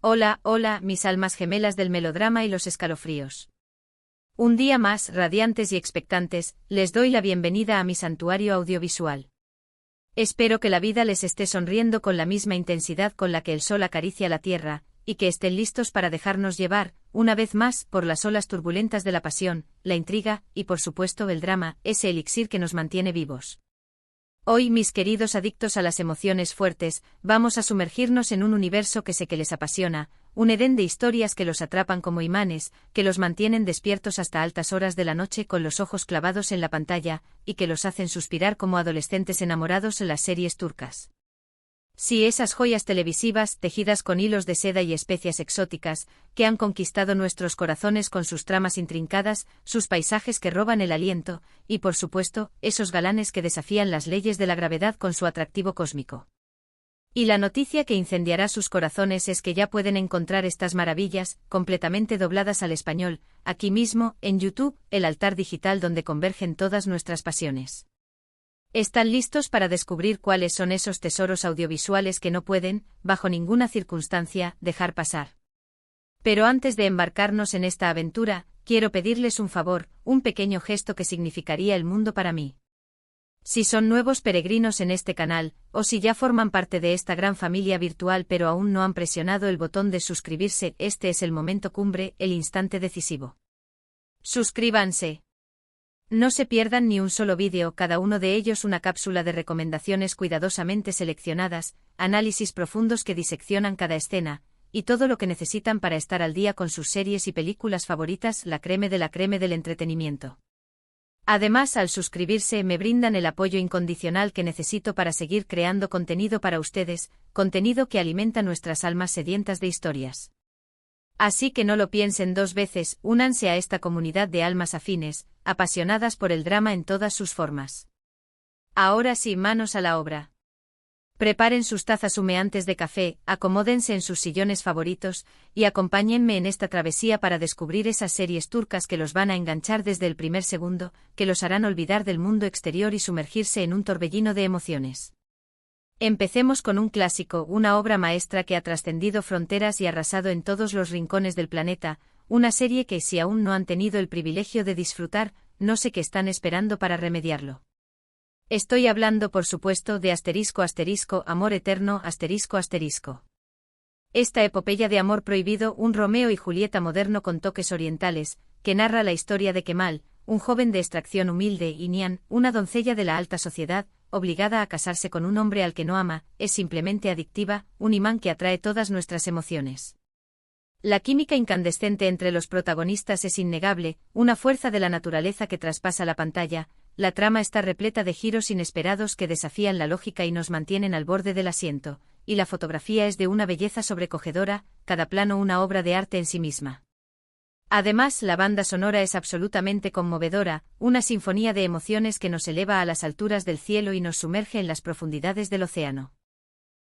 Hola, hola, mis almas gemelas del melodrama y los escalofríos. Un día más, radiantes y expectantes, les doy la bienvenida a mi santuario audiovisual. Espero que la vida les esté sonriendo con la misma intensidad con la que el sol acaricia la tierra, y que estén listos para dejarnos llevar, una vez más, por las olas turbulentas de la pasión, la intriga, y por supuesto el drama, ese elixir que nos mantiene vivos. Hoy, mis queridos adictos a las emociones fuertes, vamos a sumergirnos en un universo que sé que les apasiona, un edén de historias que los atrapan como imanes, que los mantienen despiertos hasta altas horas de la noche con los ojos clavados en la pantalla, y que los hacen suspirar como adolescentes enamorados en las series turcas. Sí, esas joyas televisivas, tejidas con hilos de seda y especias exóticas, que han conquistado nuestros corazones con sus tramas intrincadas, sus paisajes que roban el aliento, y por supuesto, esos galanes que desafían las leyes de la gravedad con su atractivo cósmico. Y la noticia que incendiará sus corazones es que ya pueden encontrar estas maravillas, completamente dobladas al español, aquí mismo, en YouTube, el altar digital donde convergen todas nuestras pasiones. ¿Están listos para descubrir cuáles son esos tesoros audiovisuales que no pueden, bajo ninguna circunstancia, dejar pasar? Pero antes de embarcarnos en esta aventura, quiero pedirles un favor, un pequeño gesto que significaría el mundo para mí. Si son nuevos peregrinos en este canal, o si ya forman parte de esta gran familia virtual pero aún no han presionado el botón de suscribirse, este es el momento cumbre, el instante decisivo. Suscríbanse. No se pierdan ni un solo vídeo, cada uno de ellos una cápsula de recomendaciones cuidadosamente seleccionadas, análisis profundos que diseccionan cada escena, y todo lo que necesitan para estar al día con sus series y películas favoritas, la creme de la creme del entretenimiento. Además, al suscribirse me brindan el apoyo incondicional que necesito para seguir creando contenido para ustedes, contenido que alimenta nuestras almas sedientas de historias. Así que no lo piensen dos veces, únanse a esta comunidad de almas afines, apasionadas por el drama en todas sus formas. Ahora sí, manos a la obra. Preparen sus tazas humeantes de café, acomódense en sus sillones favoritos, y acompáñenme en esta travesía para descubrir esas series turcas que los van a enganchar desde el primer segundo, que los harán olvidar del mundo exterior y sumergirse en un torbellino de emociones. Empecemos con un clásico, una obra maestra que ha trascendido fronteras y arrasado en todos los rincones del planeta, una serie que si aún no han tenido el privilegio de disfrutar, no sé qué están esperando para remediarlo. Estoy hablando por supuesto de Amor Eterno ***. Esta epopeya de amor prohibido, un Romeo y Julieta moderno con toques orientales, que narra la historia de Kemal, un joven de extracción humilde, y Nihan, una doncella de la alta sociedad, obligada a casarse con un hombre al que no ama, es simplemente adictiva, un imán que atrae todas nuestras emociones. La química incandescente entre los protagonistas es innegable, una fuerza de la naturaleza que traspasa la pantalla, la trama está repleta de giros inesperados que desafían la lógica y nos mantienen al borde del asiento, y la fotografía es de una belleza sobrecogedora, cada plano una obra de arte en sí misma. Además, la banda sonora es absolutamente conmovedora, una sinfonía de emociones que nos eleva a las alturas del cielo y nos sumerge en las profundidades del océano.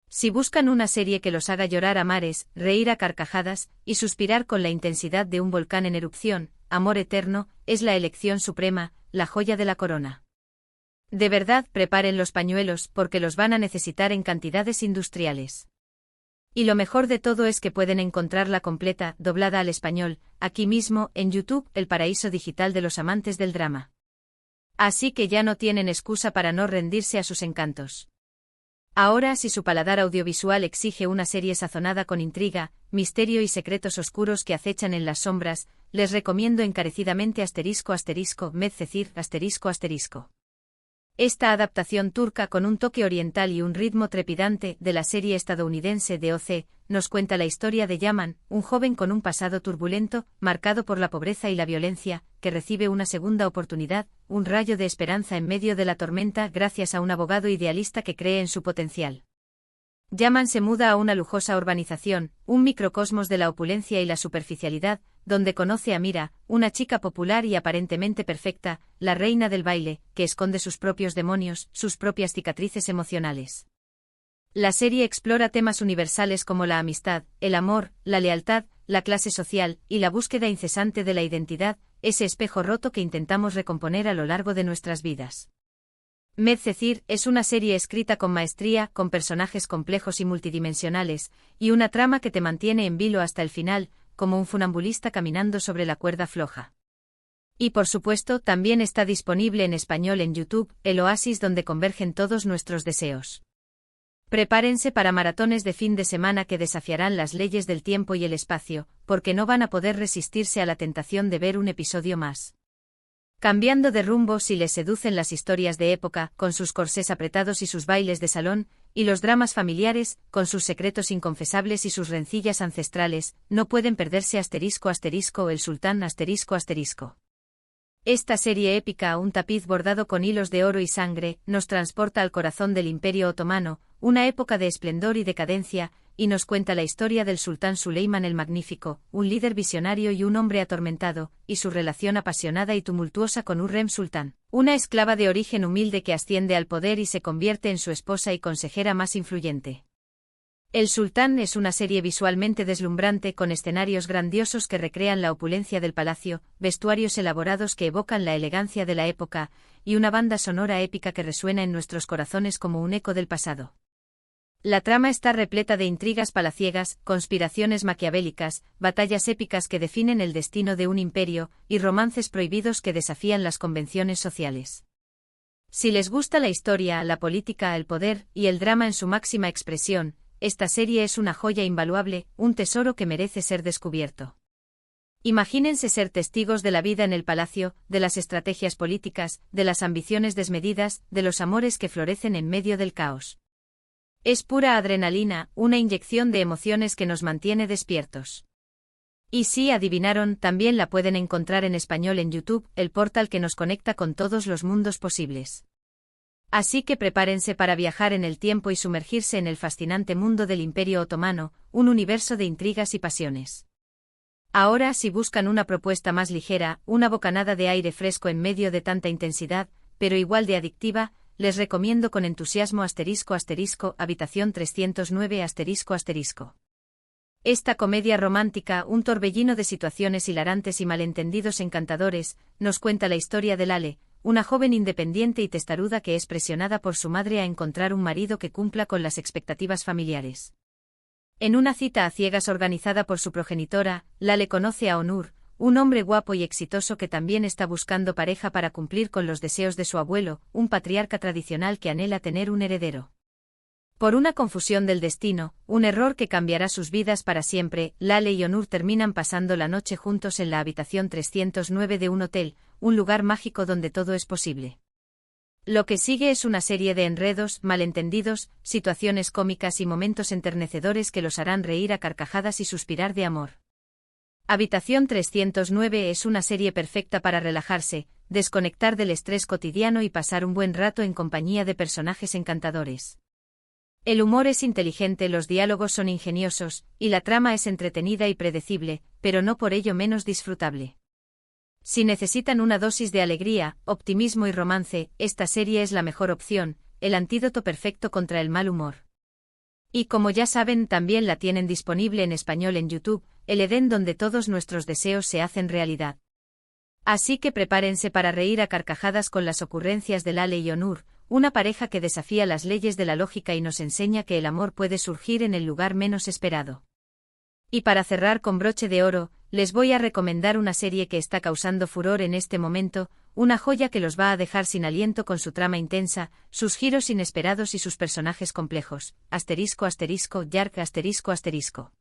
Si buscan una serie que los haga llorar a mares, reír a carcajadas, y suspirar con la intensidad de un volcán en erupción, Amor Eterno, es la elección suprema, la joya de la corona. De verdad, preparen los pañuelos, porque los van a necesitar en cantidades industriales. Y lo mejor de todo es que pueden encontrarla completa, doblada al español, aquí mismo, en YouTube, el paraíso digital de los amantes del drama. Así que ya no tienen excusa para no rendirse a sus encantos. Ahora, si su paladar audiovisual exige una serie sazonada con intriga, misterio y secretos oscuros que acechan en las sombras, les recomiendo encarecidamente Medcezir ***. Esta adaptación turca con un toque oriental y un ritmo trepidante de la serie estadounidense de OC, nos cuenta la historia de Yaman, un joven con un pasado turbulento, marcado por la pobreza y la violencia, que recibe una segunda oportunidad, un rayo de esperanza en medio de la tormenta gracias a un abogado idealista que cree en su potencial. Yaman se muda a una lujosa urbanización, un microcosmos de la opulencia y la superficialidad, donde conoce a Mira, una chica popular y aparentemente perfecta, la reina del baile, que esconde sus propios demonios, sus propias cicatrices emocionales. La serie explora temas universales como la amistad, el amor, la lealtad, la clase social, y la búsqueda incesante de la identidad, ese espejo roto que intentamos recomponer a lo largo de nuestras vidas. Medcezir es una serie escrita con maestría, con personajes complejos y multidimensionales, y una trama que te mantiene en vilo hasta el final, como un funambulista caminando sobre la cuerda floja. Y por supuesto, también está disponible en español en YouTube, el oasis donde convergen todos nuestros deseos. Prepárense para maratones de fin de semana que desafiarán las leyes del tiempo y el espacio, porque no van a poder resistirse a la tentación de ver un episodio más. Cambiando de rumbo si les seducen las historias de época, con sus corsés apretados y sus bailes de salón, y los dramas familiares, con sus secretos inconfesables y sus rencillas ancestrales, no pueden perderse *** el sultán ***. Esta serie épica, un tapiz bordado con hilos de oro y sangre, nos transporta al corazón del Imperio Otomano, una época de esplendor y decadencia, y nos cuenta la historia del sultán Suleimán el Magnífico, un líder visionario y un hombre atormentado, y su relación apasionada y tumultuosa con Hürrem Sultán, una esclava de origen humilde que asciende al poder y se convierte en su esposa y consejera más influyente. El Sultán es una serie visualmente deslumbrante con escenarios grandiosos que recrean la opulencia del palacio, vestuarios elaborados que evocan la elegancia de la época, y una banda sonora épica que resuena en nuestros corazones como un eco del pasado. La trama está repleta de intrigas palaciegas, conspiraciones maquiavélicas, batallas épicas que definen el destino de un imperio, y romances prohibidos que desafían las convenciones sociales. Si les gusta la historia, la política, el poder, y el drama en su máxima expresión, esta serie es una joya invaluable, un tesoro que merece ser descubierto. Imagínense ser testigos de la vida en el palacio, de las estrategias políticas, de las ambiciones desmedidas, de los amores que florecen en medio del caos. Es pura adrenalina, una inyección de emociones que nos mantiene despiertos. Y si adivinaron, también la pueden encontrar en español en YouTube, el portal que nos conecta con todos los mundos posibles. Así que prepárense para viajar en el tiempo y sumergirse en el fascinante mundo del Imperio Otomano, un universo de intrigas y pasiones. Ahora, si buscan una propuesta más ligera, una bocanada de aire fresco en medio de tanta intensidad, pero igual de adictiva, les recomiendo con entusiasmo *** Habitación 309 ***. Esta comedia romántica, un torbellino de situaciones hilarantes y malentendidos encantadores, nos cuenta la historia de Lale, una joven independiente y testaruda que es presionada por su madre a encontrar un marido que cumpla con las expectativas familiares. En una cita a ciegas organizada por su progenitora, Lale conoce a Onur, un hombre guapo y exitoso que también está buscando pareja para cumplir con los deseos de su abuelo, un patriarca tradicional que anhela tener un heredero. Por una confusión del destino, un error que cambiará sus vidas para siempre, Lale y Onur terminan pasando la noche juntos en la habitación 309 de un hotel, un lugar mágico donde todo es posible. Lo que sigue es una serie de enredos, malentendidos, situaciones cómicas y momentos enternecedores que los harán reír a carcajadas y suspirar de amor. Habitación 309 es una serie perfecta para relajarse, desconectar del estrés cotidiano y pasar un buen rato en compañía de personajes encantadores. El humor es inteligente, los diálogos son ingeniosos, y la trama es entretenida y predecible, pero no por ello menos disfrutable. Si necesitan una dosis de alegría, optimismo y romance, esta serie es la mejor opción, el antídoto perfecto contra el mal humor. Y como ya saben, también la tienen disponible en español en YouTube, el Edén donde todos nuestros deseos se hacen realidad. Así que prepárense para reír a carcajadas con las ocurrencias de Lale y Onur, una pareja que desafía las leyes de la lógica y nos enseña que el amor puede surgir en el lugar menos esperado. Y para cerrar con broche de oro, les voy a recomendar una serie que está causando furor en este momento, una joya que los va a dejar sin aliento con su trama intensa, sus giros inesperados y sus personajes complejos, ***Yark ***.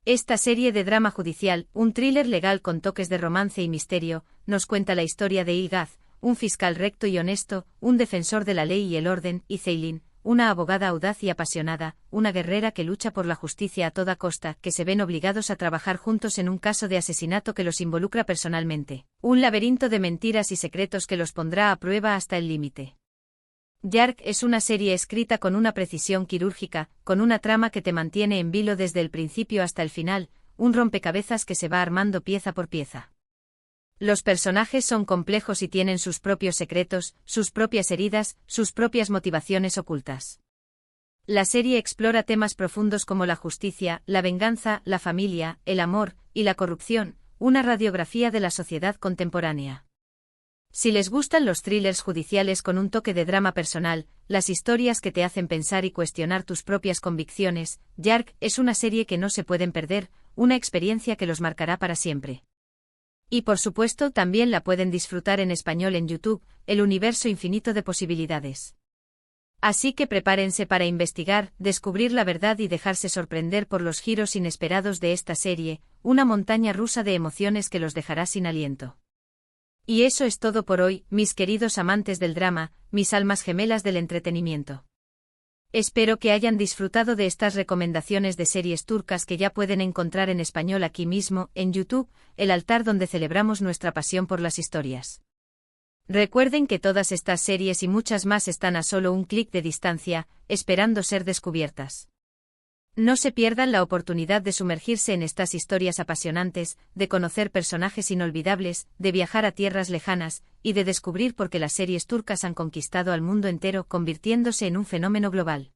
Esta serie de drama judicial, un thriller legal con toques de romance y misterio, nos cuenta la historia de Ilgaz, un fiscal recto y honesto, un defensor de la ley y el orden, y Ceylin, una abogada audaz y apasionada, una guerrera que lucha por la justicia a toda costa, que se ven obligados a trabajar juntos en un caso de asesinato que los involucra personalmente, un laberinto de mentiras y secretos que los pondrá a prueba hasta el límite. Yark es una serie escrita con una precisión quirúrgica, con una trama que te mantiene en vilo desde el principio hasta el final, un rompecabezas que se va armando pieza por pieza. Los personajes son complejos y tienen sus propios secretos, sus propias heridas, sus propias motivaciones ocultas. La serie explora temas profundos como la justicia, la venganza, la familia, el amor y la corrupción, una radiografía de la sociedad contemporánea. Si les gustan los thrillers judiciales con un toque de drama personal, las historias que te hacen pensar y cuestionar tus propias convicciones, Yark es una serie que no se pueden perder, una experiencia que los marcará para siempre. Y por supuesto también la pueden disfrutar en español en YouTube, el universo infinito de posibilidades. Así que prepárense para investigar, descubrir la verdad y dejarse sorprender por los giros inesperados de esta serie, una montaña rusa de emociones que los dejará sin aliento. Y eso es todo por hoy, mis queridos amantes del drama, mis almas gemelas del entretenimiento. Espero que hayan disfrutado de estas recomendaciones de series turcas que ya pueden encontrar en español aquí mismo, en YouTube, el altar donde celebramos nuestra pasión por las historias. Recuerden que todas estas series y muchas más están a solo un clic de distancia, esperando ser descubiertas. No se pierdan la oportunidad de sumergirse en estas historias apasionantes, de conocer personajes inolvidables, de viajar a tierras lejanas, y de descubrir por qué las series turcas han conquistado al mundo entero convirtiéndose en un fenómeno global.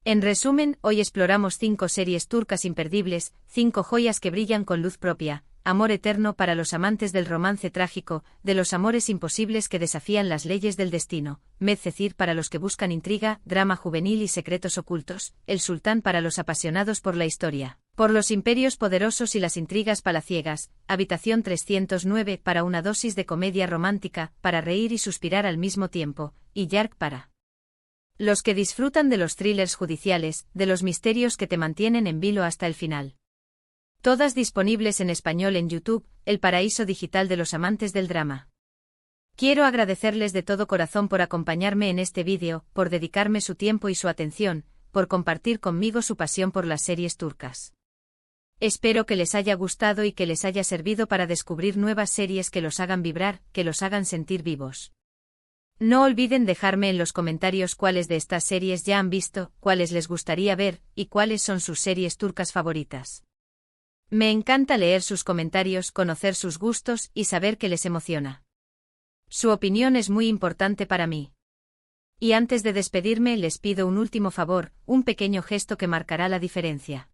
En resumen, hoy exploramos 5 series turcas imperdibles, 5 joyas que brillan con luz propia, amor eterno para los amantes del romance trágico, de los amores imposibles que desafían las leyes del destino, Medcezir para los que buscan intriga, drama juvenil y secretos ocultos, El Sultán para los apasionados por la historia, por los imperios poderosos y las intrigas palaciegas, Habitación 309 para una dosis de comedia romántica, para reír y suspirar al mismo tiempo, y Yark para los que disfrutan de los thrillers judiciales, de los misterios que te mantienen en vilo hasta el final. Todas disponibles en español en YouTube, el paraíso digital de los amantes del drama. Quiero agradecerles de todo corazón por acompañarme en este vídeo, por dedicarme su tiempo y su atención, por compartir conmigo su pasión por las series turcas. Espero que les haya gustado y que les haya servido para descubrir nuevas series que los hagan vibrar, que los hagan sentir vivos. No olviden dejarme en los comentarios cuáles de estas series ya han visto, cuáles les gustaría ver, y cuáles son sus series turcas favoritas. Me encanta leer sus comentarios, conocer sus gustos y saber que les emociona. Su opinión es muy importante para mí. Y antes de despedirme les pido un último favor, un pequeño gesto que marcará la diferencia.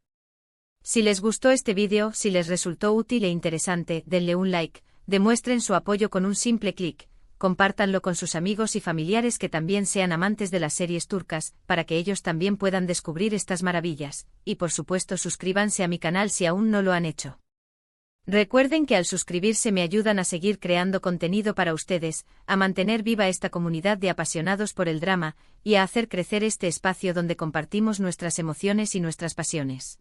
Si les gustó este vídeo, si les resultó útil e interesante, denle un like, demuestren su apoyo con un simple clic. Compártanlo con sus amigos y familiares que también sean amantes de las series turcas, para que ellos también puedan descubrir estas maravillas, y por supuesto suscríbanse a mi canal si aún no lo han hecho. Recuerden que al suscribirse me ayudan a seguir creando contenido para ustedes, a mantener viva esta comunidad de apasionados por el drama, y a hacer crecer este espacio donde compartimos nuestras emociones y nuestras pasiones.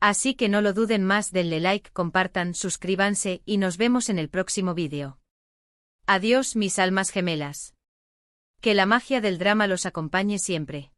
Así que no lo duden más, denle like, compartan, suscríbanse, y nos vemos en el próximo vídeo. Adiós mis almas gemelas. Que la magia del drama los acompañe siempre.